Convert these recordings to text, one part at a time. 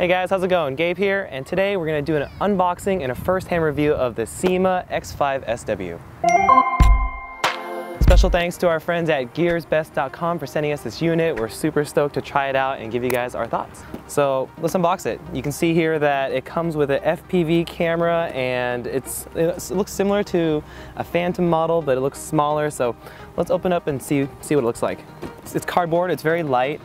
Hey guys, how's it going? Gabe here, and today we're going to do an unboxing and a first-hand review of the Syma X5SW. Special thanks to our friends at GearBest.com for sending us this unit. We're super stoked to try it out and give you guys our thoughts. So let's unbox it. You can see here that it comes with an FPV camera, and it looks similar to a Phantom model, but it looks smaller. So let's open up and see what it looks like. It's cardboard, it's very light.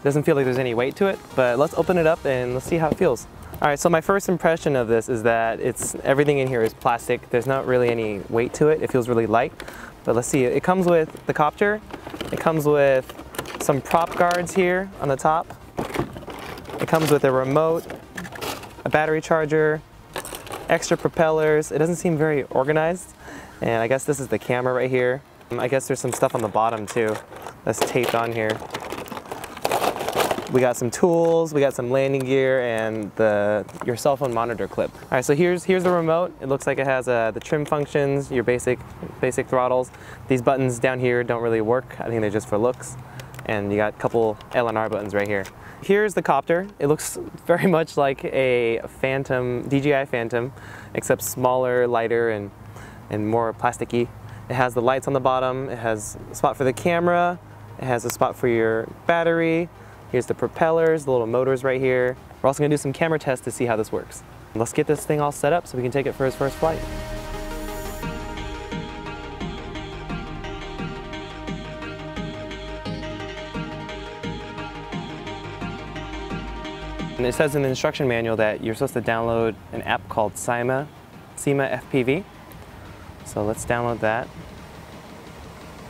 Doesn't feel like there's any weight to it, but let's open it up and let's see how it feels. All right, so my first impression of this is that everything in here is plastic. There's not really any weight to it. It feels really light, but let's see. It comes with the copter. It comes with some prop guards here on the top. It comes with a remote, a battery charger, extra propellers. It doesn't seem very organized. And I guess this is the camera right here. I guess there's some stuff on the bottom too that's taped on here. We got some tools, we got some landing gear, and your cell phone monitor clip. All right, so here's the remote. It looks like it has the trim functions, your basic throttles. These buttons down here don't really work. I think they're just for looks. And you got a couple LNR buttons right here. Here's the copter. It looks very much like a Phantom, DJI Phantom, except smaller, lighter, and more plasticky. It has the lights on the bottom. It has a spot for the camera. It has a spot for your battery. Here's the propellers, the little motors right here. We're also gonna do some camera tests to see how this works. Let's get this thing all set up so we can take it for its first flight. And it says in the instruction manual that you're supposed to download an app called Syma FPV. So let's download that.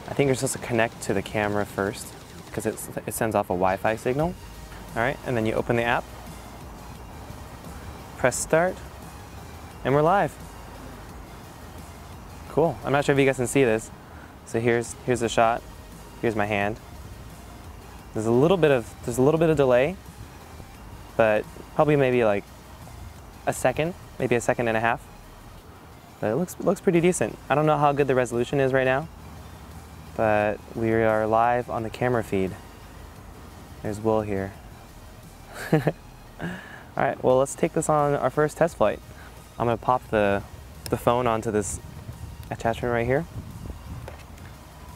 I think you're supposed to connect to the camera first, because it sends off a Wi-Fi signal. All right, and then you open the app, press start, and we're live. Cool. I'm not sure if you guys can see this. So here's the shot. Here's my hand. There's a little bit of delay, but probably maybe like a second, maybe a second and a half. But it looks pretty decent. I don't know how good the resolution is right now, but we are live on the camera feed. There's Will here. All right, well, let's take this on our first test flight. I'm gonna pop the phone onto this attachment right here.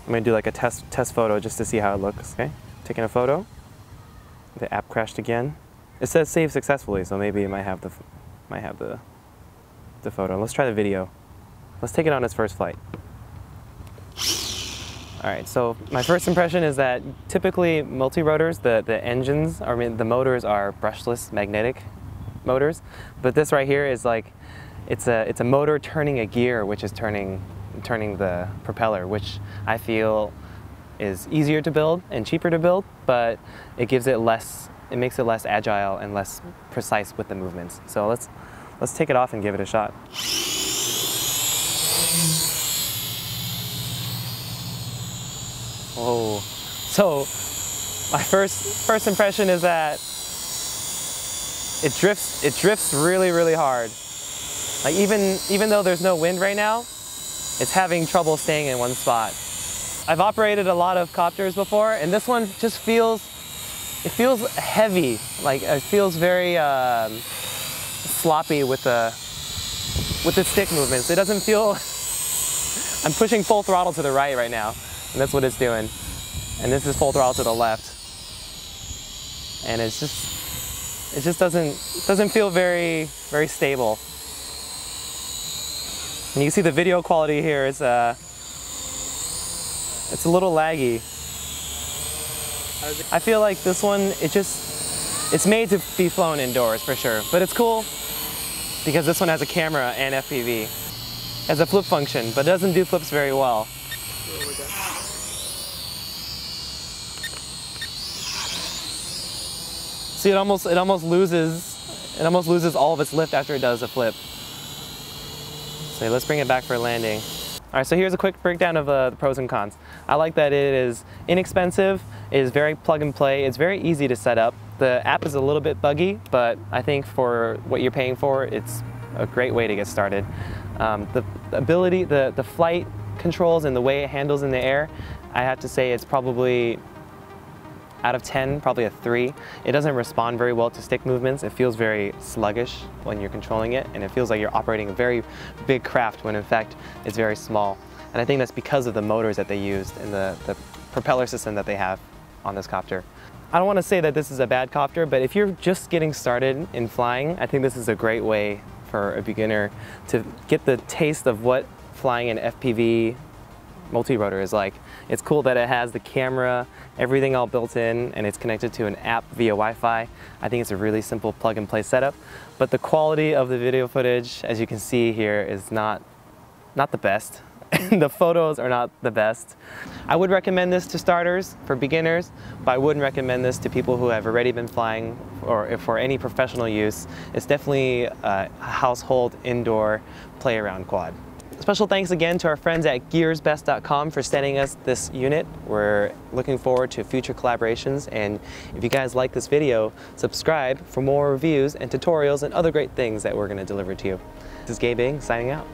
I'm gonna do like a test photo just to see how it looks, okay? Taking a photo. The app crashed again. It says save successfully, so maybe it might have the photo. Let's try the video. Let's take it on its first flight. All right, so my first impression is that typically multi-rotors, the engines, the motors are brushless magnetic motors, but this right here is like, it's a motor turning a gear, which is turning the propeller, which I feel is easier to build and cheaper to build, but it makes it less agile and less precise with the movements. So let's take it off and give it a shot. Oh, so my first impression is that it drifts really, really hard. Like even though there's no wind right now, it's having trouble staying in one spot. I've operated a lot of copters before, and this one just feels heavy. Like it feels very sloppy with the stick movements. It doesn't feel. I'm pushing full throttle to the right now. And that's what it's doing. And this is full throttle to the left. And it just doesn't feel very stable. And you can see the video quality here is it's a little laggy. I feel like this one, it's made to be flown indoors for sure. But it's cool because this one has a camera and FPV. It has a flip function, but it doesn't do flips very well. See, it almost loses all of its lift after it does a flip. So let's bring it back for landing. All right, so here's a quick breakdown of the pros and cons. I like that it is inexpensive, it is very plug and play, it's very easy to set up. The app is a little bit buggy, but I think for what you're paying for, it's a great way to get started. The ability, the flight controls and the way it handles in the air, I have to say it's probably Out of 10, probably a 3. It doesn't respond very well to stick movements. It feels very sluggish when you're controlling it, and it feels like you're operating a very big craft when in fact it's very small. And I think that's because of the motors that they used and the propeller system that they have on this copter. I don't want to say that this is a bad copter, but if you're just getting started in flying, I think this is a great way for a beginner to get the taste of what flying an FPV multi-rotor is like. It's cool that it has the camera, everything all built in, and it's connected to an app via Wi-Fi. I think it's a really simple plug-and-play setup, but the quality of the video footage, as you can see here, is not the best. The photos are not the best. I would recommend this to starters, for beginners, but I wouldn't recommend this to people who have already been flying or for any professional use. It's definitely a household indoor play-around quad. Special thanks again to our friends at GearBest.com for sending us this unit. We're looking forward to future collaborations, and if you guys like this video, subscribe for more reviews and tutorials and other great things that we're going to deliver to you. This is Gabe signing out.